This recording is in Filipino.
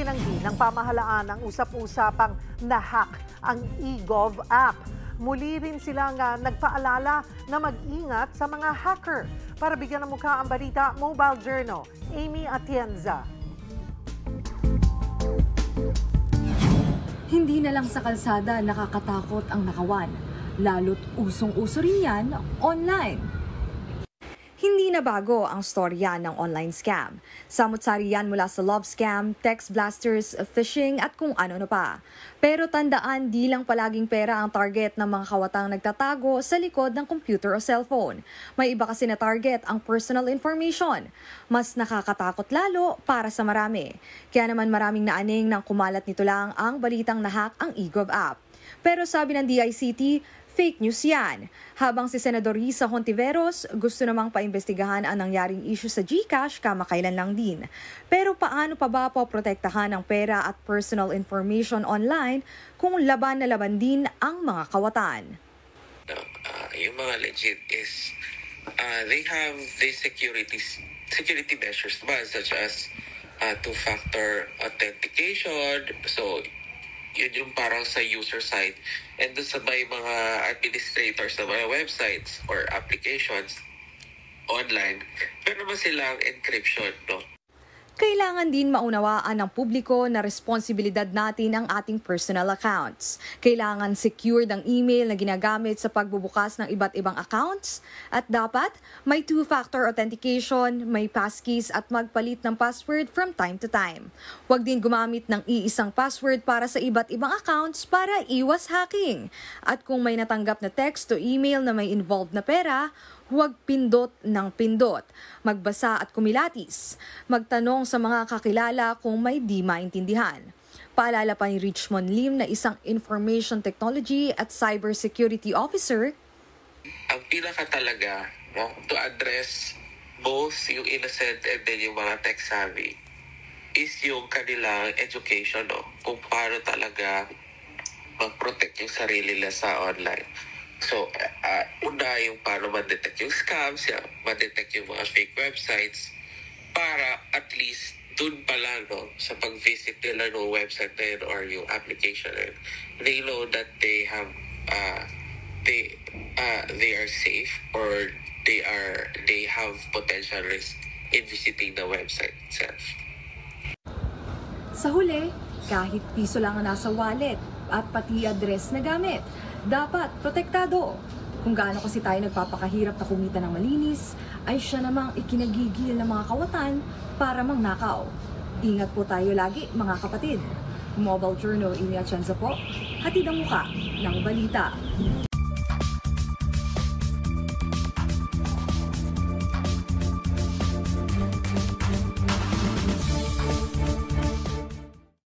Itinanggi ng pamahalaan ang usap-usapang nahack ang eGov app. Muli rin silang nagpaalala na mag-ingat sa mga hacker. Para bigyan ng mukha ang balita, Mobile Journal, Amy Atienza. Hindi na lang sa kalsada nakakatakot ang nakawan, lalo't usong-uso rin yan online. Hindi na bago ang storya ng online scam. Samut-sari yan mula sa love scam, text blasters, phishing at kung ano pa. Pero tandaan, di lang palaging pera ang target ng mga kawatang nagtatago sa likod ng computer o cellphone. May iba kasi na target ang personal information. Mas nakakatakot lalo para sa marami. Kaya naman maraming naaning nang kumalat nito lang ang balitang nahack ang eGov app. Pero sabi ng DICT, fake news yan. Habang si Senador Risa Hontiveros gusto namang paimbestigahan ang nangyaring issue sa GCash kamakailan lang din. Pero paano pa ba poprotektahan ang pera at personal information online kung laban na laban din ang mga kawatan? Yung mga legit is they have the security measures such as two-factor authentication. So yun yung parang sa user side. And doon sa may mga administrators na mga websites or applications online, meron ba silang encryption, no? Kailangan din maunawaan ng publiko na responsibilidad natin ang ating personal accounts. Kailangan secured ang email na ginagamit sa pagbubukas ng iba't ibang accounts at dapat may two-factor authentication, may passkeys at magpalit ng password from time to time. Huwag din gumamit ng iisang password para sa iba't ibang accounts para iwas hacking. At kung may natanggap na text o email na may involved na pera, huwag pindot ng pindot. Magbasa at kumilatis. Magtanong sa mga kakilala kung may di maintindihan. Paalala pa ni Richmond Lim na isang Information Technology at Cybersecurity Officer. Ang pinaka talaga, no, to address both yung innocent and then yung mga tech savvy is yung kanilang education, no? Kung paano talaga mag-protect yung sarili nila sa online. So, una yung paano ma-detect yung scams, ma-detect yung mga fake websites para at least dun pa lang, no, sa pag-visit nila ng website na yun or yung application na yun, they know that they have they are safe or they have potential risk in visiting the website itself. Sa huli, kahit piso lang ang nasa wallet at pati address na gamit, dapat protektado. Kung gaano kasi tayo nagpapakahirap na kumita ng malinis, ay siya namang ikinagigil ng mga kawatan para mangnakaw. Ingat po tayo lagi, mga kapatid. Mobile Journal, Amy Atienza po, hatid ang muka ng balita.